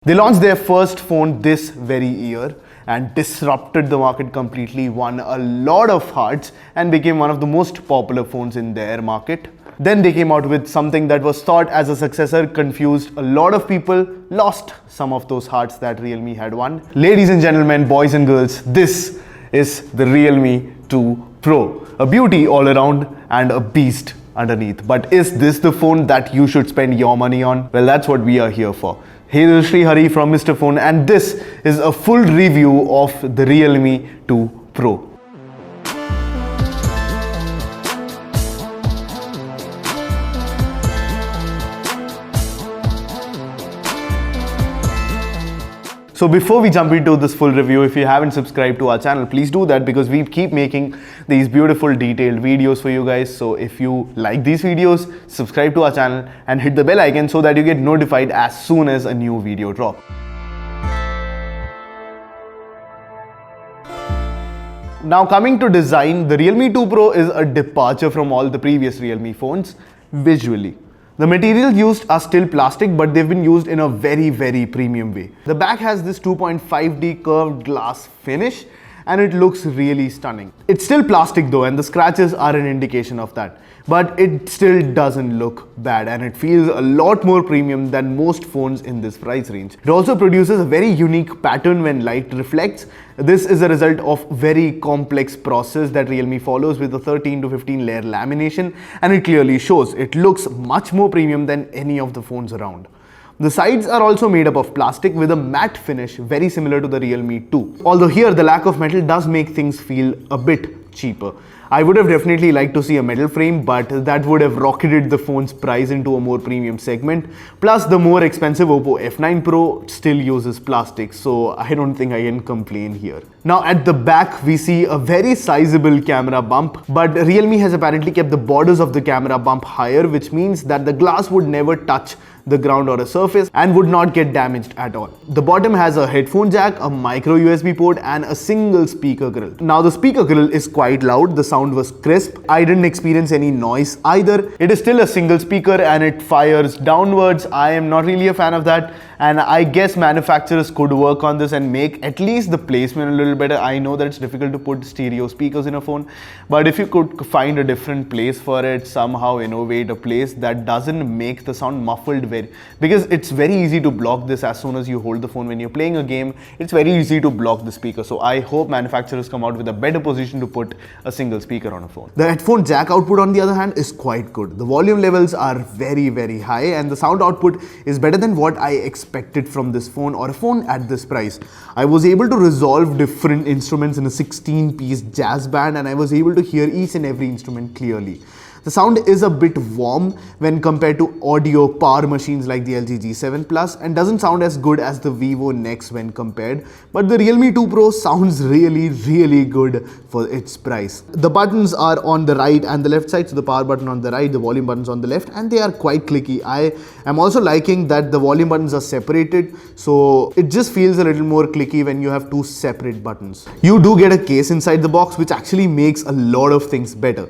They launched their first phone this very year and disrupted the market completely, won a lot of hearts and became one of the most popular phones in their market. Then they came out with something that was thought as a successor, confused a lot of people, lost some of those hearts that Realme had won. Ladies and gentlemen, boys and girls, this is the Realme 2 Pro. A beauty all around and a beast underneath. But is this the phone that you should spend your money on? Well, that's what we are here for. Hey, this is Sreehari from Mr. Phone and this is a full review of the Realme 2 Pro. So before we jump into this full review, if you haven't subscribed to our channel, please do that because we keep making these beautiful detailed videos for you guys. So if you like these videos, subscribe to our channel and hit the bell icon so that you get notified as soon as a new video drops. Now coming to design, the Realme 2 Pro is a departure from all the previous Realme phones visually. The materials used are still plastic, but they've been used in a very premium way. The back has this 2.5D curved glass finish and it looks really stunning. It's still plastic though, and the scratches are an indication of that. But it still doesn't look bad and it feels a lot more premium than most phones in this price range. It also produces a very unique pattern when light reflects. This is a result of very complex process that Realme follows with a 13 to 15 layer lamination, and it clearly shows. It looks much more premium than any of the phones around. The sides are also made up of plastic with a matte finish very similar to the Realme 2. Although here the lack of metal does make things feel a bit cheaper. I would have definitely liked to see a metal frame, but that would have rocketed the phone's price into a more premium segment. Plus the more expensive OPPO F9 Pro still uses plastic, so I don't think I can complain here. Now at the back we see a very sizable camera bump, but Realme has apparently kept the borders of the camera bump higher, which means that the glass would never touch the ground or a surface and would not get damaged at all. The bottom has a headphone jack, a micro USB port and a single speaker grill. Now the speaker grill is quite loud, the sound was crisp. I didn't experience any noise either. It is still a single speaker and it fires downwards. I am not really a fan of that, and I guess manufacturers could work on this and make at least the placement a little better. I know that it's difficult to put stereo speakers in a phone, but if you could find a different place for it, somehow innovate a place that doesn't make the sound muffled because it's very easy to block this as soon as you hold the phone when you're playing a game. It's very easy to block the speaker. So I hope manufacturers come out with a better position to put a single speaker on a phone. The headphone jack output on the other hand is quite good. The volume levels are very high and the sound output is better than what I expected from this phone or a phone at this price. I was able to resolve different instruments in a 16-piece jazz band and I was able to hear each and every instrument clearly. The sound is a bit warm when compared to audio power machines like the LG G7 Plus and doesn't sound as good as the Vivo Nex when compared, but the Realme 2 Pro sounds really good for its price. The buttons are on the right and the left side, so the power button on the right, the volume buttons on the left, and they are quite clicky. I am also liking that the volume buttons are separated, so it just feels a little more clicky when you have two separate buttons. You do get a case inside the box which actually makes a lot of things better.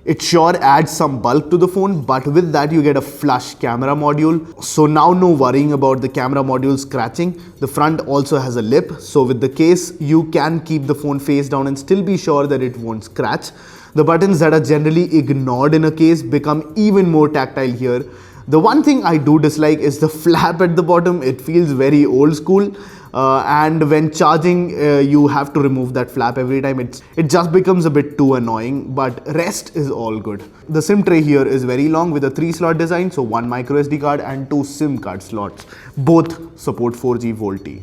It sure adds some bulk to the phone, but with that you get a flush camera module. So now no worrying about the camera module scratching. The front also has a lip, so with the case you can keep the phone face down and still be sure that it won't scratch. The buttons that are generally ignored in a case become even more tactile here. The one thing I do dislike is the flap at the bottom. It feels very old school. And when charging, you have to remove that flap every time. It just becomes a bit too annoying, but rest is all good. The SIM tray here is very long with a 3-slot design, so 1 micro SD card and 2 SIM card slots. Both support 4G VoLTE.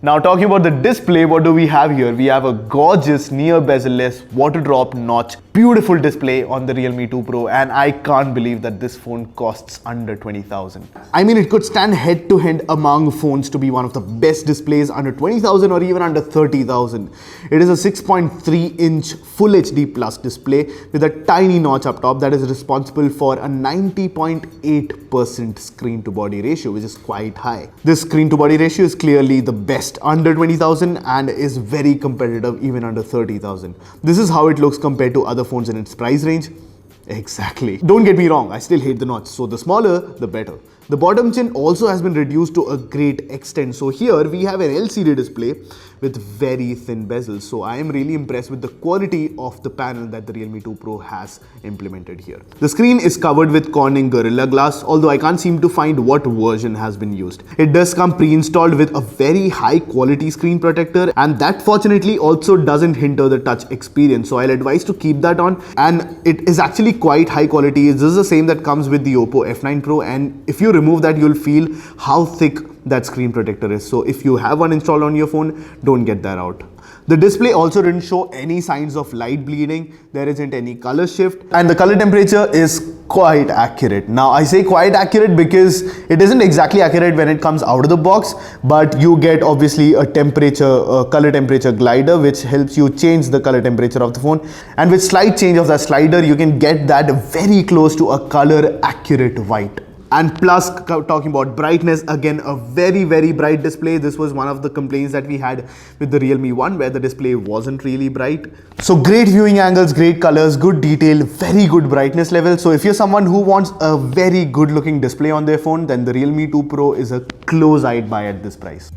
Now talking about the display, what do we have here? We have a gorgeous near bezel-less water drop notch, beautiful display on the Realme 2 Pro, and I can't believe that this phone costs under 20,000. I mean, it could stand head to head among phones to be one of the best displays under 20,000 or even under 30,000. It is a 6.3-inch Full HD Plus display with a tiny notch up top that is responsible for a 90.8% screen to body ratio, which is quite high. This screen to body ratio is clearly the best under 20,000 and is very competitive even under 30,000. This is how it looks compared to other phones in its price range. Exactly. Don't get me wrong, I still hate the notch. So the smaller, the better. The bottom chin also has been reduced to a great extent. So here we have an LCD display with very thin bezels. So I am really impressed with the quality of the panel that the Realme 2 Pro has implemented here. The screen is covered with Corning Gorilla Glass, although I can't seem to find what version has been used. It does come pre-installed with a very high quality screen protector, and that fortunately also doesn't hinder the touch experience. So I'll advise to keep that on, and it is actually quite high quality. This is the same that comes with the OPPO F9 Pro, and if you remove that, you'll feel how thick that screen protector is. So if you have one installed on your phone, don't get that out. The display also didn't show any signs of light bleeding. There isn't any color shift, and the color temperature is quite accurate. Now I say quite accurate because it isn't exactly accurate when it comes out of the box, but you get obviously a color temperature glider, which helps you change the color temperature of the phone, and with slight change of that slider you can get that very close to a color accurate white. And plus, talking about brightness, again a very bright display. This was one of the complaints that we had with the Realme 1, where the display wasn't really bright. So great viewing angles, great colors, good detail, very good brightness level. So if you're someone who wants a very good looking display on their phone, then the Realme 2 Pro is a close-eyed buy at this price.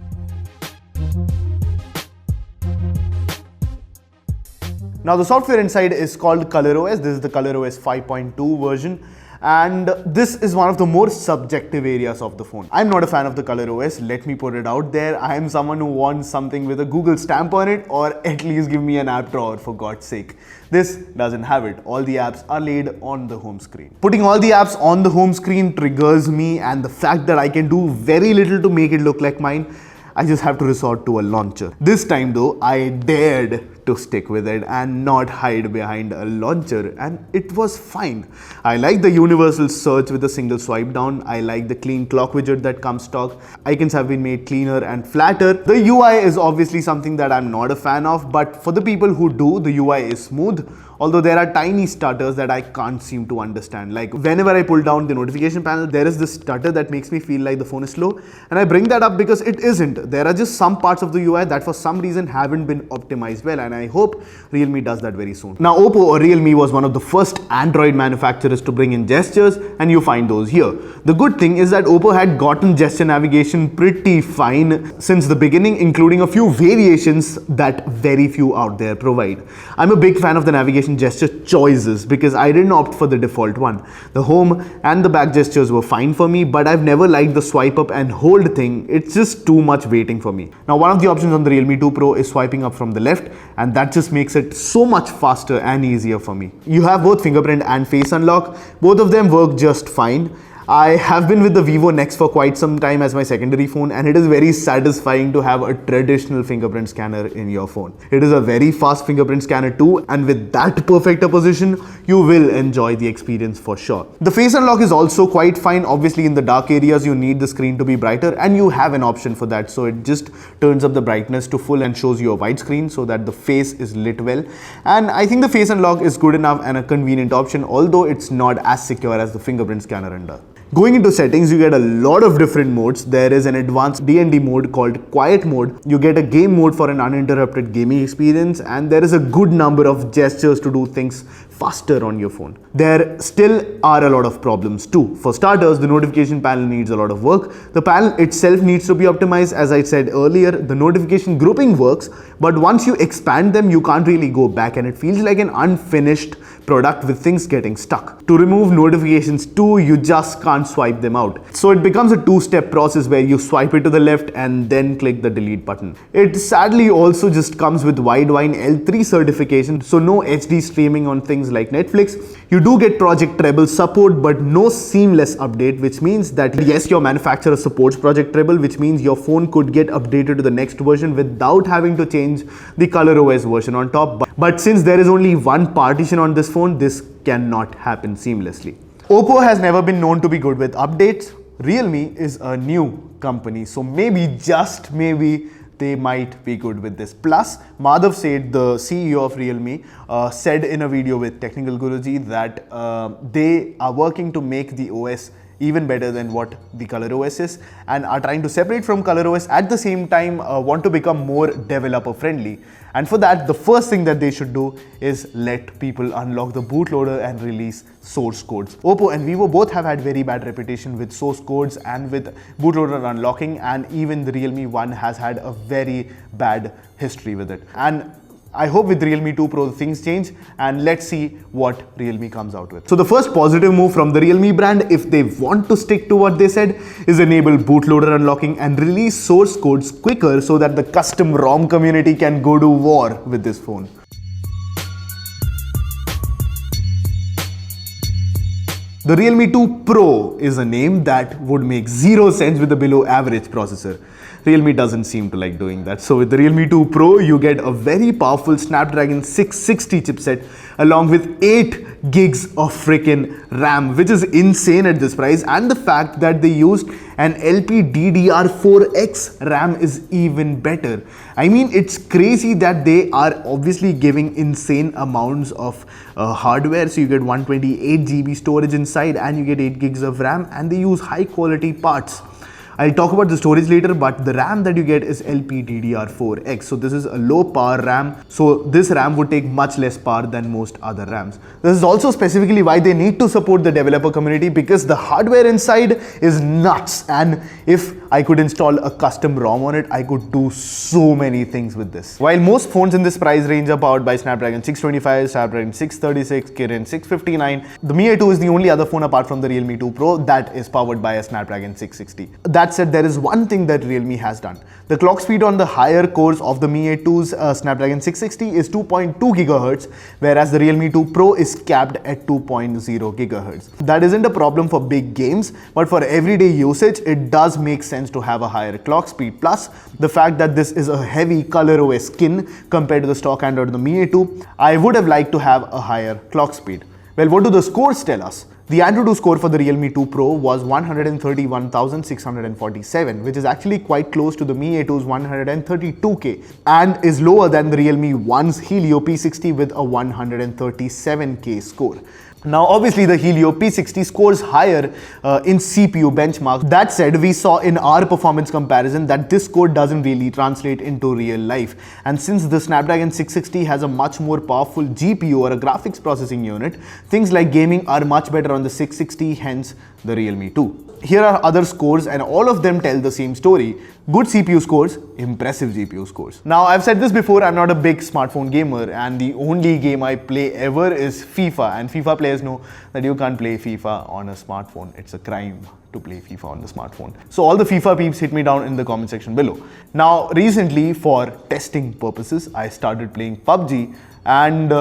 Now the software inside is called ColorOS. This is the ColorOS 5.2 version. And this is one of the more subjective areas of the phone. I'm not a fan of the ColorOS, let me put it out there. I am someone who wants something with a Google stamp on it, or at least give me an app drawer, for God's sake. This doesn't have it. All the apps are laid on the home screen. Putting all the apps on the home screen triggers me, and the fact that I can do very little to make it look like mine, I just have to resort to a launcher. This time though, I dared to stick with it and not hide behind a launcher, and it was fine. I like the universal search with a single swipe down. I like the clean clock widget that comes stock. Icons have been made cleaner and flatter. The UI is obviously something that I'm not a fan of, but for the people who do, the UI is smooth. Although there are tiny stutters that I can't seem to understand. Like whenever I pull down the notification panel, there is this stutter that makes me feel like the phone is slow. And I bring that up because it isn't. There are just some parts of the UI that for some reason haven't been optimized well, and I hope Realme does that very soon. Now OPPO or Realme was one of the first Android manufacturers to bring in gestures, and you find those here. The good thing is that OPPO had gotten gesture navigation pretty fine since the beginning, including a few variations that very few out there provide. I'm a big fan of the navigation gesture choices because I didn't opt for the default one. The home and the back gestures were fine for me, but I've never liked the swipe up and hold thing. It's just too much waiting for me. Now one of the options on the Realme 2 Pro is swiping up from the left, and that just makes it so much faster and easier for me. You have both fingerprint and face unlock. Both of them work just fine. I have been with the Vivo Nex for quite some time as my secondary phone, and it is very satisfying to have a traditional fingerprint scanner in your phone. It is a very fast fingerprint scanner too, and with that perfect a position, you will enjoy the experience for sure. The face unlock is also quite fine. Obviously in the dark areas you need the screen to be brighter, and you have an option for that, so it just turns up the brightness to full and shows you a wide screen so that the face is lit well. And I think the face unlock is good enough and a convenient option, although it's not as secure as the fingerprint scanner under. Going into settings, you get a lot of different modes. There is an advanced D&D mode called Quiet Mode. You get a game mode for an uninterrupted gaming experience, and there is a good number of gestures to do things faster on your phone. There still are a lot of problems too. For starters, the notification panel needs a lot of work. The panel itself needs to be optimized. As I said earlier, the notification grouping works, but once you expand them, you can't really go back, and it feels like an unfinished product with things getting stuck. To remove notifications too, you just can't swipe them out. So it becomes a two-step process where you swipe it to the left and then click the delete button. It sadly also just comes with Widevine L3 certification, so no HD streaming on things like Netflix. You do get Project Treble support, but no seamless update, which means that yes, your manufacturer supports Project Treble, which means your phone could get updated to the next version without having to change the ColorOS version on top. But since there is only one partition on this phone, this cannot happen seamlessly. OPPO has never been known to be good with updates. Realme is a new company, so maybe, just maybe, they might be good with this. Plus, Madhav Seth, the CEO of Realme, said in a video with Technical Guruji that they are working to make the OS even better than what the ColorOS is, and are trying to separate from ColorOS at the same time want to become more developer friendly. And for that, the first thing that they should do is let people unlock the bootloader and release source codes. OPPO and Vivo both have had very bad reputation with source codes and with bootloader unlocking, and even the Realme One has had a very bad history with it. And I hope with Realme 2 Pro things change, and let's see what Realme comes out with. So the first positive move from the Realme brand, if they want to stick to what they said, is enable bootloader unlocking and release source codes quicker so that the custom ROM community can go to war with this phone. The Realme 2 Pro is a name that would make zero sense with a below average processor. Realme doesn't seem to like doing that. So with the Realme 2 Pro, you get a very powerful Snapdragon 660 chipset along with 8 gigs of freaking RAM, which is insane at this price. And the fact that they used an LPDDR4X RAM is even better. I mean, it's crazy that they are obviously giving insane amounts of hardware. So you get 128 GB storage inside and you get 8 gigs of RAM, and they use high quality parts. I'll talk about the storage later, but the RAM that you get is LPDDR4X. So this is a low power RAM. So this RAM would take much less power than most other RAMs. This is also specifically why they need to support the developer community, because the hardware inside is nuts. And if I could install a custom ROM on it, I could do so many things with this. While most phones in this price range are powered by Snapdragon 625, Snapdragon 636, Kirin 659, the Mi A2 is the only other phone apart from the Realme 2 Pro that is powered by a Snapdragon 660. That said, there is one thing that Realme has done. The clock speed on the higher cores of the Mi A2's Snapdragon 660 is 2.2 GHz, whereas the Realme 2 Pro is capped at 2.0 GHz. That isn't a problem for big games, but for everyday usage, it does make sense to have a higher clock speed. Plus, the fact that this is a heavy ColorOS skin compared to the stock Android on the Mi A2, I would have liked to have a higher clock speed. Well, what do the scores tell us? The Android score for the Realme 2 Pro was 131,647, which is actually quite close to the Mi A2's 132K and is lower than the Realme 1's Helio P60 with a 137K score. Now, obviously, the Helio P60 scores higher in CPU benchmarks. That said, we saw in our performance comparison that this score doesn't really translate into real life. And since the Snapdragon 660 has a much more powerful GPU or a graphics processing unit, things like gaming are much better on the 660, hence the Realme 2. Here are other scores, and all of them tell the same story. Good CPU scores, impressive GPU scores. Now, I've said this before, I'm not a big smartphone gamer, and the only game I play ever is FIFA. And FIFA players know that you can't play FIFA on a smartphone. It's a crime to play FIFA on the smartphone. So all the FIFA peeps, hit me down in the comment section below. Now, recently, for testing purposes, I started playing PUBG, and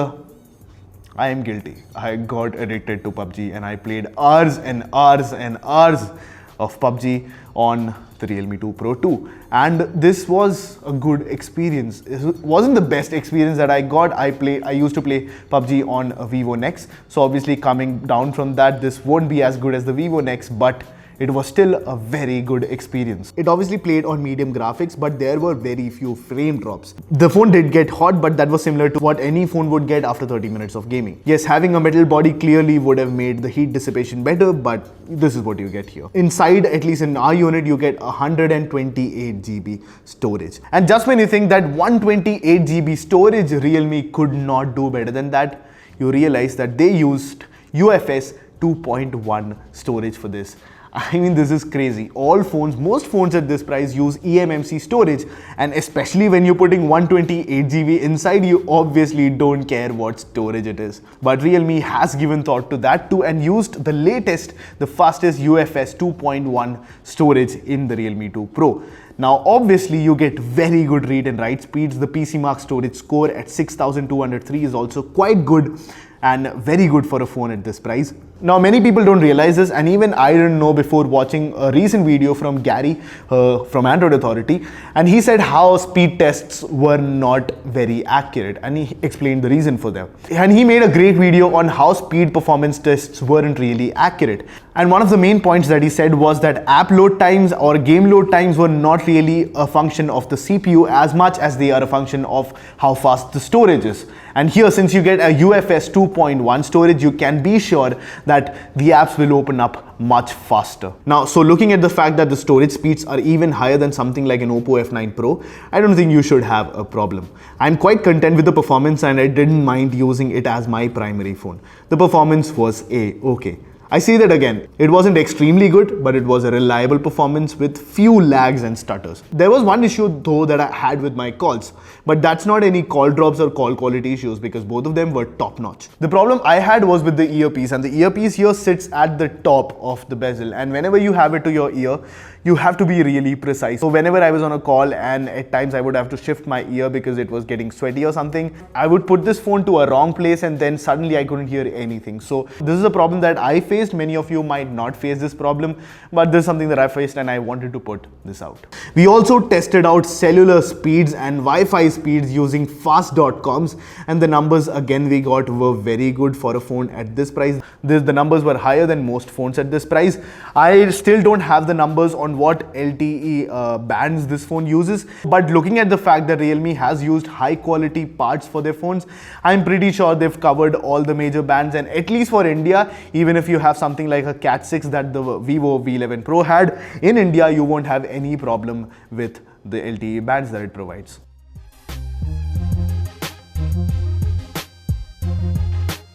I am guilty. I got addicted to PUBG and I played hours and hours and hours of PUBG on the Realme 2 Pro 2. And this was a good experience. It wasn't the best experience that I got. I used to play PUBG on a Vivo Nex. So obviously coming down from that, this won't be as good as the Vivo Nex, but it was still a very good experience. It obviously played on medium graphics, but there were very few frame drops. The phone did get hot, but that was similar to what any phone would get after 30 minutes of gaming. Yes, having a metal body clearly would have made the heat dissipation better, but this is what you get here. Inside, at least in our unit, you get 128 GB storage. And just when you think that 128 GB storage Realme could not do better than that, you realize that they used UFS 2.1 storage for this. I mean, this is crazy. Most phones at this price use eMMC storage, and especially when you're putting 128 GB inside, you obviously don't care what storage it is. But Realme has given thought to that too and used the fastest UFS 2.1 storage in the Realme 2 Pro. Now, obviously, you get very good read and write speeds. The PCMark storage score at 6203 is also quite good and very good for a phone at this price. Now, many people don't realize this, and even I didn't know before watching a recent video from Gary from Android Authority, and he said how speed tests were not very accurate, and he explained the reason for them. And he made a great video on how speed performance tests weren't really accurate. And one of the main points that he said was that app load times or game load times were not really a function of the CPU as much as they are a function of how fast the storage is. And here, since you get a UFS 2.1 storage, you can be sure that the apps will open up much faster. Now, so looking at the fact that the storage speeds are even higher than something like an OPPO F9 Pro, I don't think you should have a problem. I'm quite content with the performance and I didn't mind using it as my primary phone. The performance was okay. I say that again, it wasn't extremely good, but it was a reliable performance with few lags and stutters. There was one issue though that I had with my calls, but that's not any call drops or call quality issues because both of them were top notch. The problem I had was with the earpiece, and the earpiece here sits at the top of the bezel, and whenever you have it to your ear, you have to be really precise. So whenever I was on a call and at times I would have to shift my ear because it was getting sweaty or something, I would put this phone to a wrong place and then suddenly I couldn't hear anything. So this is a problem that I faced. Many of you might not face this problem, but this is something that I faced and I wanted to put this out. We also tested out cellular speeds and Wi-Fi speeds using fast.coms, and the numbers again we got were very good for a phone at this price. The numbers were higher than most phones at this price. I still don't have the numbers on what LTE bands this phone uses, but looking at the fact that Realme has used high quality parts for their phones, I'm pretty sure they've covered all the major bands, and at least for India, even if you have something like a Cat 6 that the Vivo V11 Pro had, in India you won't have any problem with the LTE bands that it provides.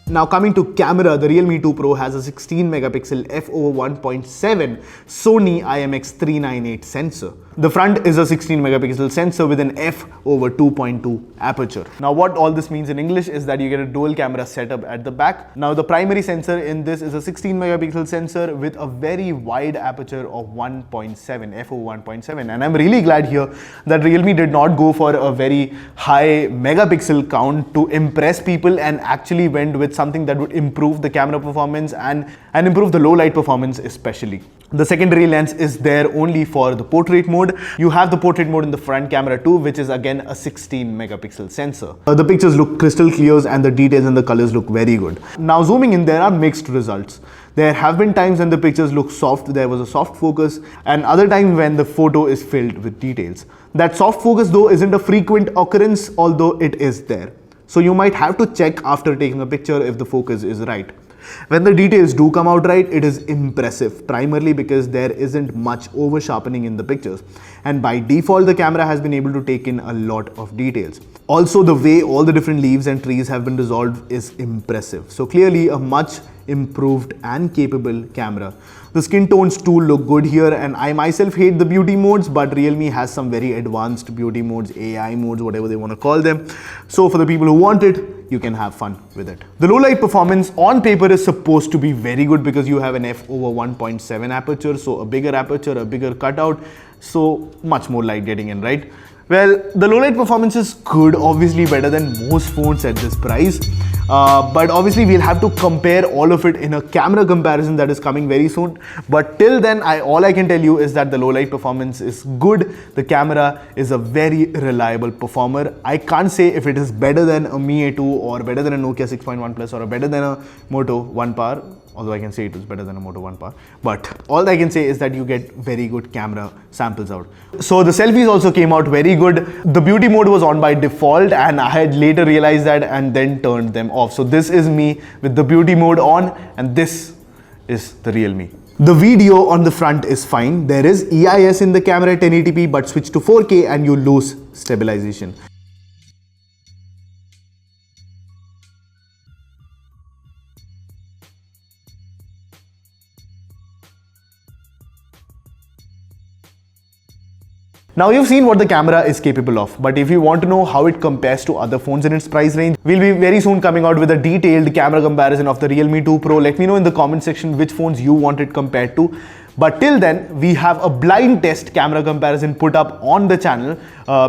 Now coming to camera, the Realme 2 Pro has a 16 megapixel f/1.7 Sony IMX398 sensor. The front is a 16 megapixel sensor with an f/2.2 aperture. Now what all this means in English is that you get a dual camera setup at the back. Now the primary sensor in this is a 16 megapixel sensor with a very wide aperture of 1.7 f/1.7, and I'm really glad here that Realme did not go for a very high megapixel count to impress people and actually went with something that would improve the camera performance and improve the low light performance especially. The secondary lens is there only for the portrait mode. You have the portrait mode in the front camera too, which is again a 16 megapixel sensor. The pictures look crystal clear and the details and the colors look very good. Now zooming in, there are mixed results. There have been times when the pictures look soft, there was a soft focus, and other times when the photo is filled with details. That soft focus though isn't a frequent occurrence, although it is there. So you might have to check after taking a picture if the focus is right. When the details do come out right, it is impressive, primarily because there isn't much over sharpening in the pictures. And by default, the camera has been able to take in a lot of details. Also, the way all the different leaves and trees have been resolved is impressive. So clearly a much improved and capable camera. The skin tones too look good here, and I myself hate the beauty modes, but Realme has some very advanced beauty modes, AI modes, whatever they want to call them. So for the people who want it, you can have fun with it. The low light performance on paper is supposed to be very good because you have an f/1.7 aperture, so a bigger aperture, a bigger cutout, so much more light getting in, right? Well, the low light performance is good, obviously better than most phones at this price. But obviously we'll have to compare all of it in a camera comparison that is coming very soon. But till then, all I can tell you is that the low light performance is good. The camera is a very reliable performer. I can't say if it is better than a Mi A2 or better than a Nokia 6.1 Plus or better than a Moto 1 Power. Although I can say it is better than a Moto 1 Power. But all I can say is that you get very good camera samples out. So the selfies also came out very good. The beauty mode was on by default, and I had later realized that and then turned them off. So this is me with the beauty mode on, and this is the real me. The video on the front is fine. There is EIS in the camera at 1080p, but switch to 4K and you lose stabilization. Now you've seen what the camera is capable of, but if you want to know how it compares to other phones in its price range, we'll be very soon coming out with a detailed camera comparison of the Realme 2 Pro. Let me know in the comment section which phones you want it compared to. But till then, we have a blind test camera comparison put up on the channel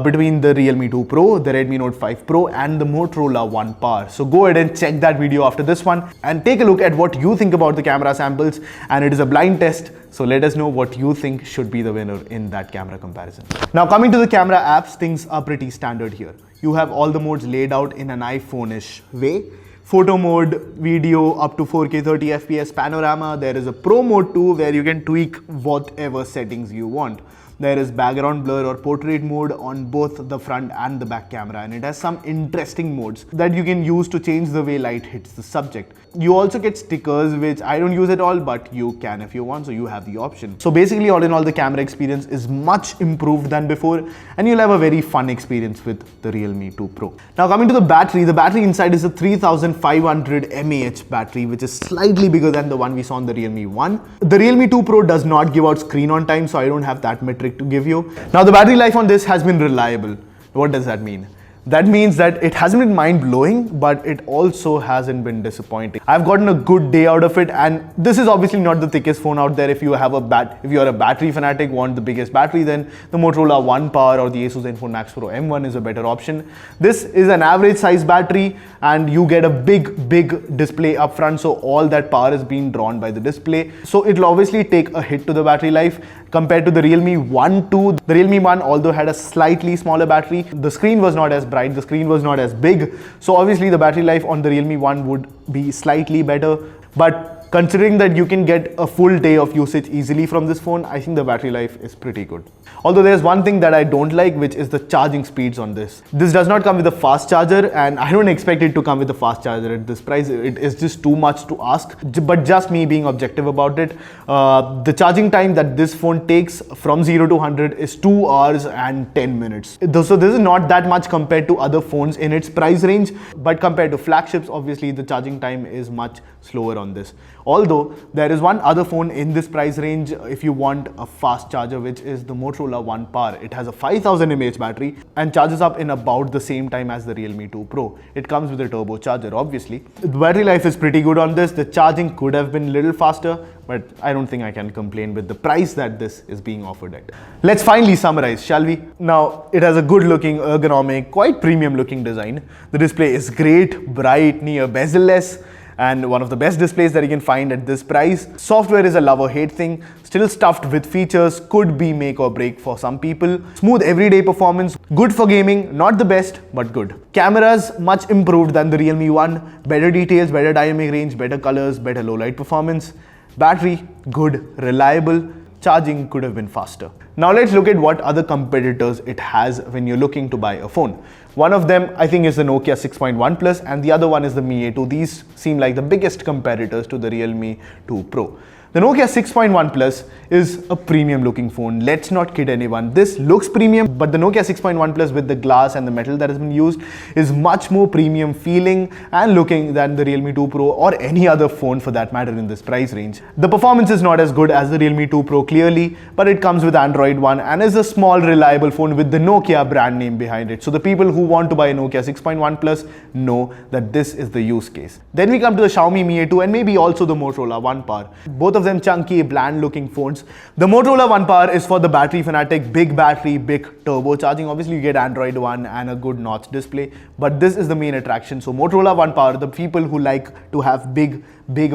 between the Realme 2 Pro, the Redmi Note 5 Pro and the Motorola 1 Power. So go ahead and check that video after this one and take a look at what you think about the camera samples, and it is a blind test. So let us know what you think should be the winner in that camera comparison. Now coming to the camera apps, things are pretty standard here. You have all the modes laid out in an iPhone-ish way. photo mode, video up to 4K 30 FPS panorama. There is a pro mode too, where you can tweak whatever settings you want. There is background blur or portrait mode on both the front and the back camera, and it has some interesting modes that you can use to change the way light hits the subject. You also get stickers, which I don't use at all, but you can if you want, so you have the option. So basically, all in all, the camera experience is much improved than before, and you'll have a very fun experience with the Realme 2 Pro. Now coming to the battery inside is a 3500 mAh battery, which is slightly bigger than the one we saw on the Realme 1. The Realme 2 Pro does not give out screen on time, so I don't have that metric to give you. Now the battery life on this has been reliable. What does that mean? That means that it hasn't been mind-blowing, but it also hasn't been disappointing. I've gotten a good day out of it, and this is obviously not the thickest phone out there. If you are a battery fanatic, want the biggest battery, then the Motorola One Power or the Asus Zenfone Max Pro M1 is a better option. This is an average size battery, and you get a big display up front, so all that power is being drawn by the display. So it'll obviously take a hit to the battery life. Compared to the Realme 1 2, the Realme 1 although had a slightly smaller battery, the screen was not as bright, the screen was not as big, so obviously the battery life on the Realme 1 would be slightly better. But considering that you can get a full day of usage easily from this phone, I think the battery life is pretty good. Although there's one thing that I don't like, which is the charging speeds on this. This does not come with a fast charger, and I don't expect it to come with a fast charger at this price. It is just too much to ask, but just me being objective about it. The charging time that this phone takes from 0 to 100 is 2 hours and 10 minutes. So this is not that much compared to other phones in its price range, but compared to flagships, obviously the charging time is much slower on this. Although there is one other phone in this price range if you want a fast charger, which is the Motorola One Power. It has a 5000 mAh battery and charges up in about the same time as the Realme 2 Pro. It comes with a turbo charger, obviously. The battery life is pretty good on this. The charging could have been a little faster, but I don't think I can complain with the price that this is being offered at. Let's finally summarize, shall we? Now, it has a good looking, ergonomic, quite premium looking design. The display is great, bright, near bezel-less, and one of the best displays that you can find at this price. Software is a love-or-hate thing, still stuffed with features, could be make or break for some people. Smooth everyday performance, good for gaming, not the best, but good. Cameras, much improved than the Realme 1, better details, better dynamic range, better colors, better low light performance. Battery, good, reliable. Charging could have been faster. Now let's look at what other competitors it has when you're looking to buy a phone. One of them I think is the Nokia 6.1 Plus, and the other one is the Mi A2. These seem like the biggest competitors to the Realme 2 Pro. The Nokia 6.1 Plus is a premium looking phone. Let's not kid anyone. This looks premium, but the Nokia 6.1 Plus with the glass and the metal that has been used is much more premium feeling and looking than the Realme 2 Pro or any other phone for that matter in this price range. The performance is not as good as the Realme 2 Pro clearly, but it comes with Android One and is a small reliable phone with the Nokia brand name behind it. So the people who want to buy a Nokia 6.1 Plus know that this is the use case. Then we come to the Xiaomi Mi A2 and maybe also the Motorola One Power. Both of them chunky, bland looking phones. The Motorola One Power is for the battery fanatic, big battery, big turbo charging. Obviously you get Android One and a good notch display, but this is the main attraction. So Motorola One Power, the people who like to have big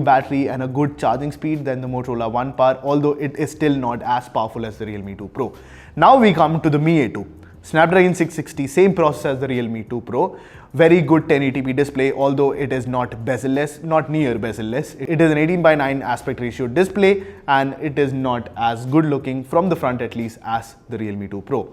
battery and a good charging speed, then the Motorola One Power, although it is still not as powerful as the Realme 2 Pro. Now we come to the Mi A2. Snapdragon 660, same processor as the Realme 2 Pro. Very good 1080p display, although it is not bezel-less, not near bezel-less. It is an 18:9 aspect ratio display, and it is not as good looking from the front at least as the Realme 2 Pro.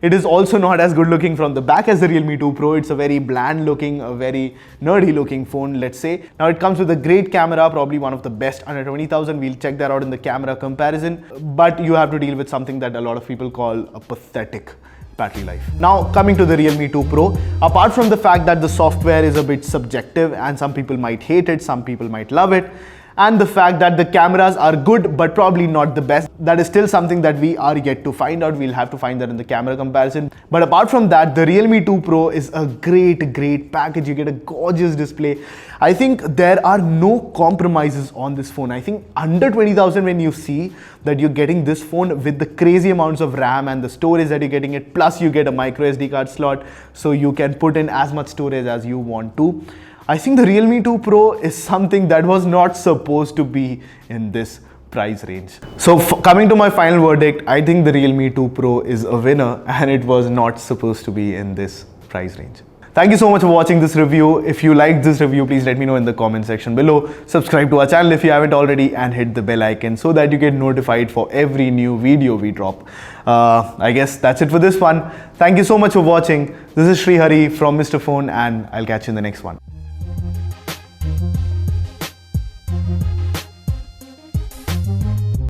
It is also not as good looking from the back as the Realme 2 Pro. It's a very bland looking, a very nerdy looking phone, let's say. Now it comes with a great camera, probably one of the best under 20,000. We'll check that out in the camera comparison, but you have to deal with something that a lot of people call a pathetic battery life. Now coming to the Realme 2 Pro, apart from the fact that the software is a bit subjective and some people might hate it, some people might love it, and the fact that the cameras are good but probably not the best, that is still something that we are yet to find out. We'll have to find that in the camera comparison. But apart from that, the Realme 2 Pro is a great package. You get a gorgeous display. I think there are no compromises on this phone. I think under 20,000, when you see that you're getting this phone with the crazy amounts of RAM and the storage that you're getting it, plus you get a micro SD card slot so you can put in as much storage as you want to. I think the Realme 2 Pro is something that was not supposed to be in this price range. So coming to my final verdict, I think the Realme 2 Pro is a winner and it was not supposed to be in this price range. Thank you so much for watching this review. If you liked this review, please let me know in the comment section below. Subscribe to our channel if you haven't already and hit the bell icon so that you get notified for every new video we drop. I guess that's it for this one. Thank you so much for watching. This is Sreehari from Mr. Phone and I'll catch you in the next one.